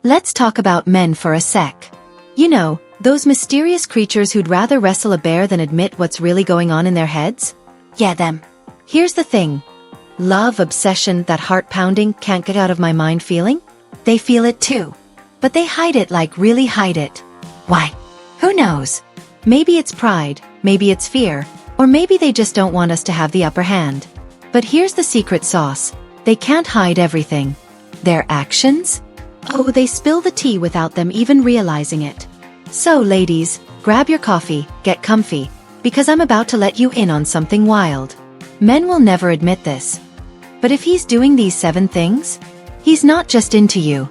Let's talk about men for a sec. You know, those mysterious creatures who'd rather wrestle a bear than admit what's really going on in their heads? Yeah, them. Here's the thing. Love, obsession, that heart-pounding, can't get out of my mind feeling? They feel it too. But they hide it, like really hide it. Why? Who knows? Maybe it's pride, maybe it's fear, or maybe they just don't want us to have the upper hand. But here's the secret sauce. They can't hide everything. Their actions? Oh, they spill the tea without them even realizing it. So ladies, grab your coffee, get comfy, because I'm about to let you in on something wild. Men will never admit this. But if he's doing these 7 things, he's not just into you.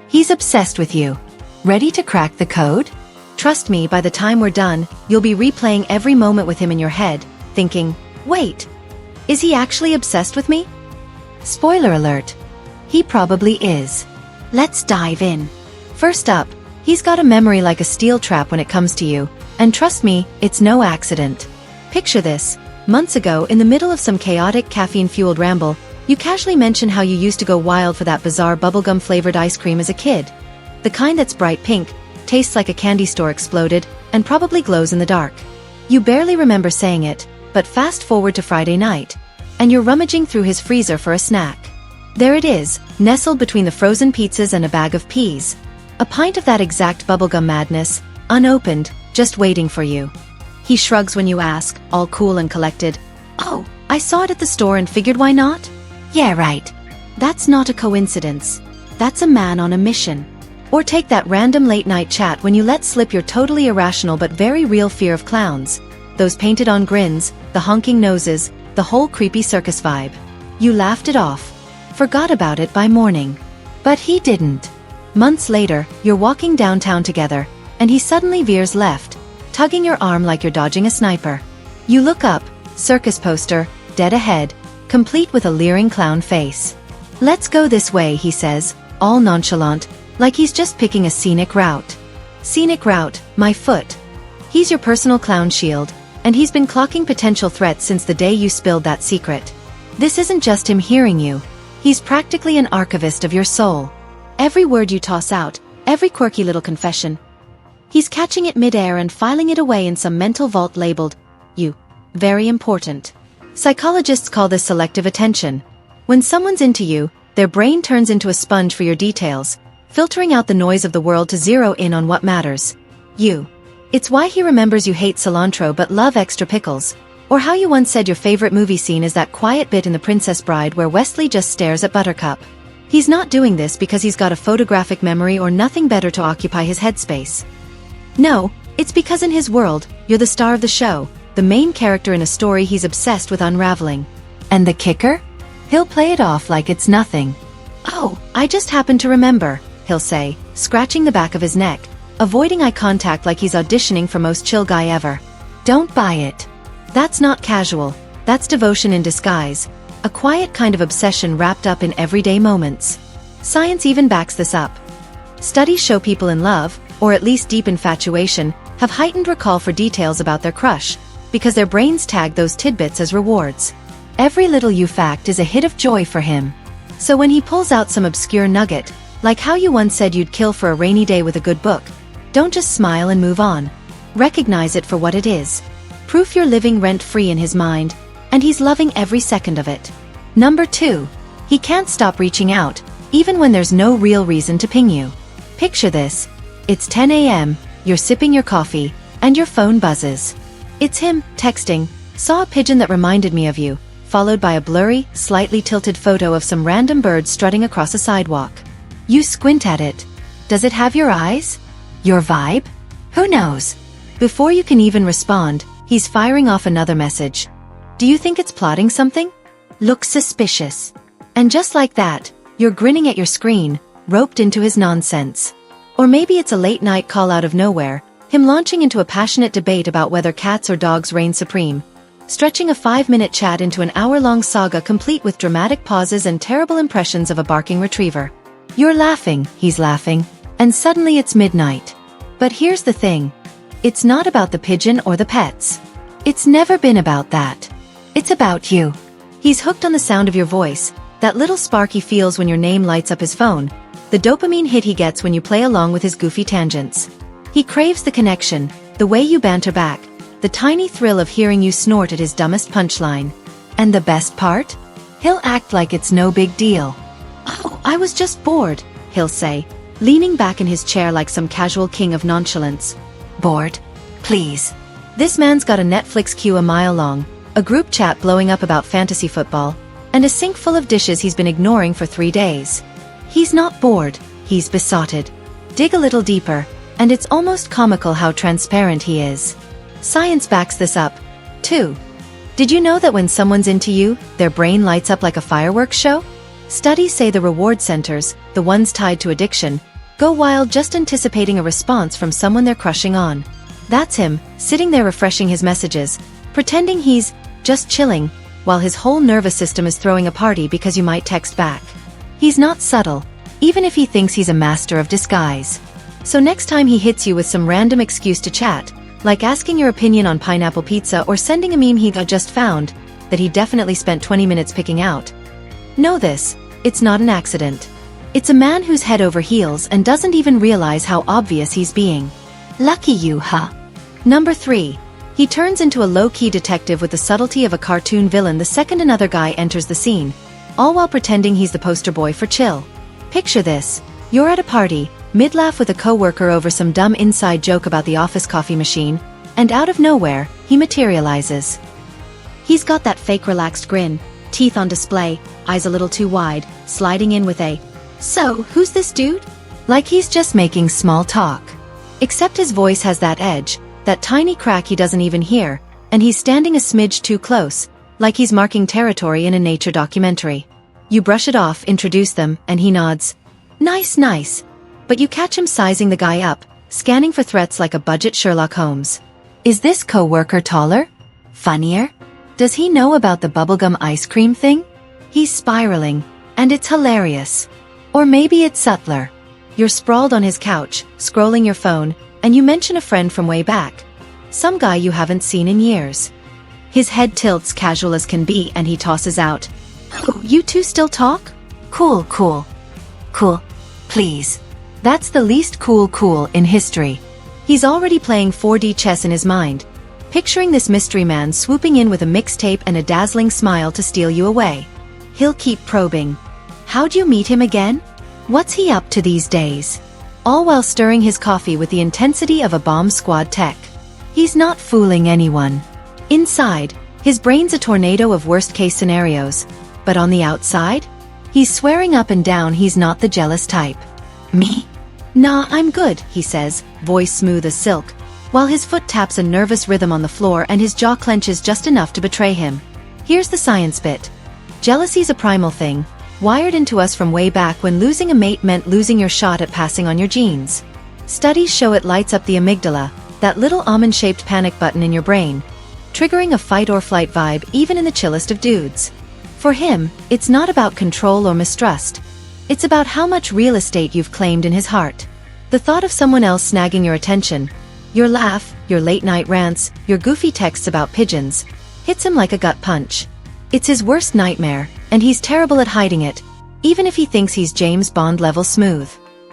He's obsessed with you. Ready to crack the code? Trust me, by the time we're done, you'll be replaying every moment with him in your head, thinking, wait, is he actually obsessed with me? Spoiler alert. He probably is. Let's dive in. First up, he's got a memory like a steel trap when it comes to you, and trust me, it's no accident. Picture this. Months ago, in the middle of some chaotic caffeine-fueled ramble, you casually mention how you used to go wild for that bizarre bubblegum-flavored ice cream as a kid. The kind that's bright pink, tastes like a candy store exploded, and probably glows in the dark. You barely remember saying it, but fast forward to Friday night, and you're rummaging through his freezer for a snack. There it is, nestled between the frozen pizzas and a bag of peas. A pint of that exact bubblegum madness, unopened, just waiting for you. He shrugs when you ask, all cool and collected, "Oh, I saw it at the store and figured why not?" Yeah, right. That's not a coincidence. That's a man on a mission. Or take that random late-night chat when you let slip your totally irrational but very real fear of clowns. Those painted-on grins, the honking noses, the whole creepy circus vibe. You laughed it off. Forgot about it by morning. But he didn't. Months later, you're walking downtown together, and he suddenly veers left, tugging your arm like you're dodging a sniper. You look up, circus poster, dead ahead, complete with a leering clown face. "Let's go this way," he says, all nonchalant, like he's just picking a scenic route. Scenic route, my foot. He's your personal clown shield, and he's been clocking potential threats since the day you spilled that secret. This isn't just him hearing you. He's practically an archivist of your soul. Every word you toss out, every quirky little confession, he's catching it mid-air and filing it away in some mental vault labeled, "You." Very important. Psychologists call this selective attention. When someone's into you, their brain turns into a sponge for your details, filtering out the noise of the world to zero in on what matters. You. It's why he remembers you hate cilantro but love extra pickles, or how you once said your favorite movie scene is that quiet bit in The Princess Bride where Wesley just stares at Buttercup. He's not doing this because he's got a photographic memory or nothing better to occupy his headspace. No, it's because in his world, you're the star of the show, the main character in a story he's obsessed with unraveling. And the kicker? He'll play it off like it's nothing. "Oh, I just happened to remember," he'll say, scratching the back of his neck, avoiding eye contact like he's auditioning for most chill guy ever. Don't buy it. That's not casual, that's devotion in disguise, a quiet kind of obsession wrapped up in everyday moments. Science even backs this up. Studies show people in love, or at least deep infatuation, have heightened recall for details about their crush, because their brains tag those tidbits as rewards. Every little you fact is a hit of joy for him. So when he pulls out some obscure nugget, like how you once said you'd kill for a rainy day with a good book, don't just smile and move on. Recognize it for what it is. Proof you're living rent-free in his mind, and he's loving every second of it. Number 2. He can't stop reaching out, even when there's no real reason to ping you. Picture this. It's 10 a.m., you're sipping your coffee, and your phone buzzes. It's him, texting, "Saw a pigeon that reminded me of you," followed by a blurry, slightly tilted photo of some random bird strutting across a sidewalk. You squint at it. Does it have your eyes? Your vibe? Who knows? Before you can even respond, he's firing off another message. Do you think it's plotting something? Looks suspicious. And just like that, you're grinning at your screen, roped into his nonsense. Or maybe it's a late-night call out of nowhere, him launching into a passionate debate about whether cats or dogs reign supreme, stretching a 5-minute chat into an hour-long saga complete with dramatic pauses and terrible impressions of a barking retriever. You're laughing, he's laughing, and suddenly it's midnight. But here's the thing. It's not about the pigeon or the pets. It's never been about that. It's about you. He's hooked on the sound of your voice, that little spark he feels when your name lights up his phone, the dopamine hit he gets when you play along with his goofy tangents. He craves the connection, the way you banter back, the tiny thrill of hearing you snort at his dumbest punchline. And the best part? He'll act like it's no big deal. "Oh, I was just bored," he'll say, leaning back in his chair like some casual king of nonchalance. "Bored? Please." This man's got a Netflix queue a mile long, a group chat blowing up about fantasy football, and a sink full of dishes he's been ignoring for 3 days. He's not bored, he's besotted. Dig a little deeper, and it's almost comical how transparent he is. Science backs this up, too. Did you know that when someone's into you, their brain lights up like a fireworks show? Studies say the reward centers, the ones tied to addiction, go wild just anticipating a response from someone they're crushing on. That's him, sitting there refreshing his messages, pretending he's just chilling, while his whole nervous system is throwing a party because you might text back. He's not subtle, even if he thinks he's a master of disguise. So next time he hits you with some random excuse to chat, like asking your opinion on pineapple pizza or sending a meme he just found, that he definitely spent 20 minutes picking out, know this, it's not an accident. It's a man who's head over heels and doesn't even realize how obvious he's being. Lucky you, huh? Number 3. He turns into a low-key detective with the subtlety of a cartoon villain the second another guy enters the scene, all while pretending he's the poster boy for chill. Picture this. You're at a party, mid-laugh with a coworker over some dumb inside joke about the office coffee machine, and out of nowhere, he materializes. He's got that fake relaxed grin, teeth on display, eyes a little too wide, sliding in with a, "So, who's this dude?" Like he's just making small talk. Except his voice has that edge, that tiny crack he doesn't even hear, and he's standing a smidge too close, like he's marking territory in a nature documentary. You brush it off, introduce them, and he nods. Nice, nice. But you catch him sizing the guy up, scanning for threats like a budget Sherlock Holmes. Is this coworker taller? Funnier? Does he know about the bubblegum ice cream thing? He's spiraling, and it's hilarious. Or maybe it's subtler. You're sprawled on his couch, scrolling your phone, and you mention a friend from way back. Some guy you haven't seen in years. His head tilts casual as can be and he tosses out, "Oh, you two still talk? Cool, cool. Cool. Please." That's the least cool in history. He's already playing 4D chess in his mind, picturing this mystery man swooping in with a mixtape and a dazzling smile to steal you away. He'll keep probing. How'd you meet him again? What's he up to these days? All while stirring his coffee with the intensity of a bomb squad tech. He's not fooling anyone. Inside, his brain's a tornado of worst-case scenarios, but on the outside, he's swearing up and down he's not the jealous type. Me? Nah, I'm good, he says, voice smooth as silk, while his foot taps a nervous rhythm on the floor and his jaw clenches just enough to betray him. Here's the science bit. Jealousy's a primal thing, wired into us from way back when losing a mate meant losing your shot at passing on your genes. Studies show it lights up the amygdala, that little almond-shaped panic button in your brain, triggering a fight-or-flight vibe even in the chillest of dudes. For him, it's not about control or mistrust. It's about how much real estate you've claimed in his heart. The thought of someone else snagging your attention, your laugh, your late-night rants, your goofy texts about pigeons, hits him like a gut punch. It's his worst nightmare, and he's terrible at hiding it, even if he thinks he's James Bond level smooth.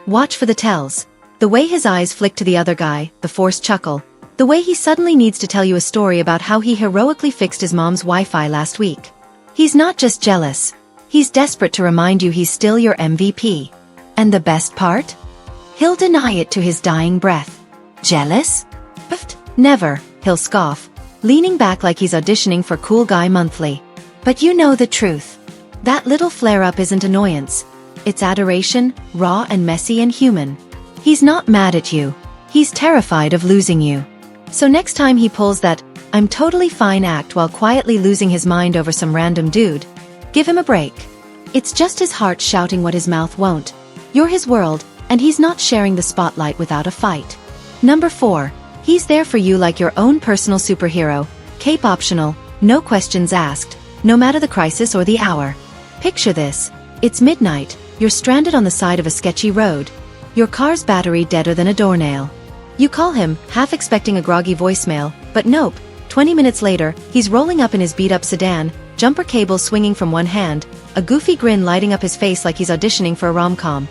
Watch for the tells. The way his eyes flick to the other guy, the forced chuckle, the way he suddenly needs to tell you a story about how he heroically fixed his mom's Wi-Fi last week. He's not just jealous. He's desperate to remind you he's still your MVP. And the best part? He'll deny it to his dying breath. Jealous? But never, he'll scoff, leaning back like he's auditioning for Cool Guy Monthly. But you know the truth. That little flare-up isn't annoyance. It's adoration, raw and messy and human. He's not mad at you. He's terrified of losing you. So next time he pulls that, "I'm totally fine" act while quietly losing his mind over some random dude, give him a break. It's just his heart shouting what his mouth won't. You're his world, and he's not sharing the spotlight without a fight. Number 4. He's there for you like your own personal superhero, cape optional, no questions asked, no matter the crisis or the hour. Picture this. It's midnight, you're stranded on the side of a sketchy road. Your car's battery deader than a doornail. You call him, half expecting a groggy voicemail, but nope. 20 minutes later, he's rolling up in his beat-up sedan, jumper cable swinging from one hand, a goofy grin lighting up his face like he's auditioning for a rom-com.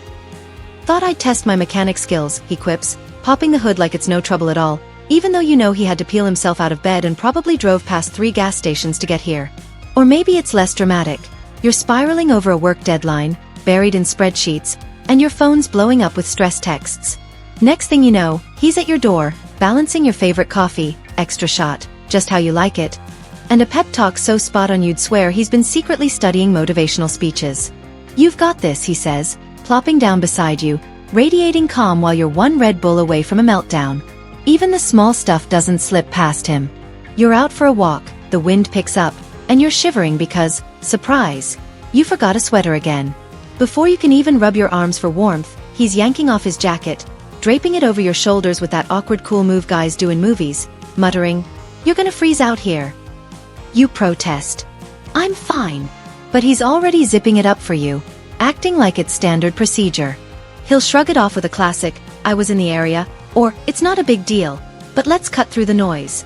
Thought I'd test my mechanic skills, he quips, popping the hood like it's no trouble at all, even though you know he had to peel himself out of bed and probably drove past 3 gas stations to get here. Or maybe it's less dramatic. You're spiraling over a work deadline, buried in spreadsheets, and your phone's blowing up with stress texts. Next thing you know, he's at your door, balancing your favorite coffee, extra shot, just how you like it, and a pep talk so spot on you'd swear he's been secretly studying motivational speeches. You've got this, he says, plopping down beside you, radiating calm while you're one Red Bull away from a meltdown. Even the small stuff doesn't slip past him. You're out for a walk, the wind picks up, and you're shivering because, surprise, you forgot a sweater again. Before you can even rub your arms for warmth, he's yanking off his jacket, draping it over your shoulders with that awkward cool move guys do in movies, muttering, "You're gonna freeze out here." You protest. "I'm fine." But he's already zipping it up for you, acting like it's standard procedure. He'll shrug it off with a classic, "I was in the area," or "It's not a big deal, but let's cut through the noise."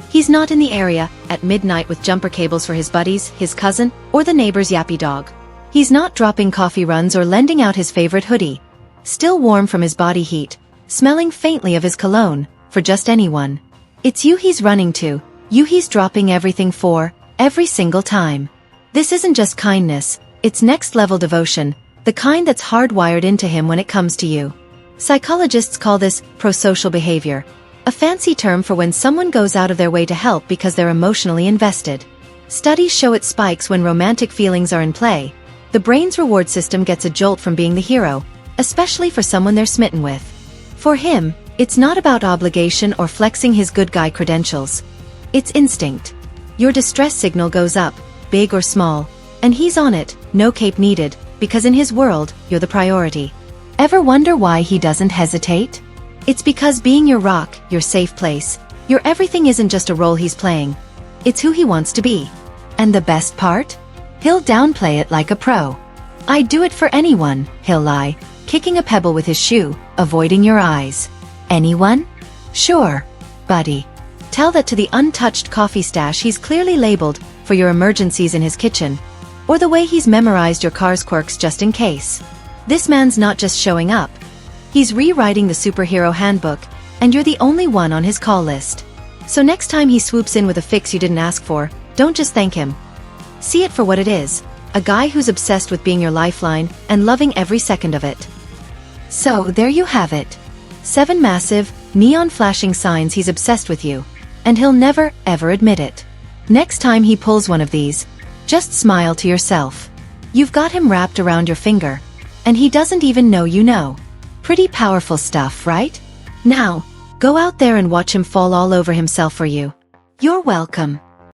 He's not in the area, at midnight with jumper cables for his buddies, his cousin, or the neighbor's yappy dog. He's not dropping coffee runs or lending out his favorite hoodie. Still warm from his body heat, smelling faintly of his cologne, for just anyone. It's you he's running to, you he's dropping everything for, every single time. This isn't just kindness, it's next-level devotion, the kind that's hardwired into him when it comes to you. Psychologists call this prosocial behavior, a fancy term for when someone goes out of their way to help because they're emotionally invested. Studies show it spikes when romantic feelings are in play. The brain's reward system gets a jolt from being the hero, especially for someone they're smitten with. For him, it's not about obligation or flexing his good guy credentials. It's instinct. Your distress signal goes up, big or small, and he's on it, no cape needed, because in his world, you're the priority. Ever wonder why he doesn't hesitate? It's because being your rock, your safe place, your everything isn't just a role he's playing. It's who he wants to be. And the best part? He'll downplay it like a pro. "I'd do it for anyone," he'll lie, kicking a pebble with his shoe, avoiding your eyes. "Anyone? Sure, buddy." Tell that to the untouched coffee stash he's clearly labeled for your emergencies in his kitchen, or the way he's memorized your car's quirks just in case. This man's not just showing up. He's rewriting the superhero handbook, and you're the only one on his call list. So next time he swoops in with a fix you didn't ask for, don't just thank him. See it for what it is, a guy who's obsessed with being your lifeline and loving every second of it. So there you have it. 7 massive, neon-flashing signs he's obsessed with you, and he'll never, ever admit it. Next time he pulls one of these, just smile to yourself. You've got him wrapped around your finger, and he doesn't even know you know. Pretty powerful stuff, right? Now, go out there and watch him fall all over himself for you. You're welcome.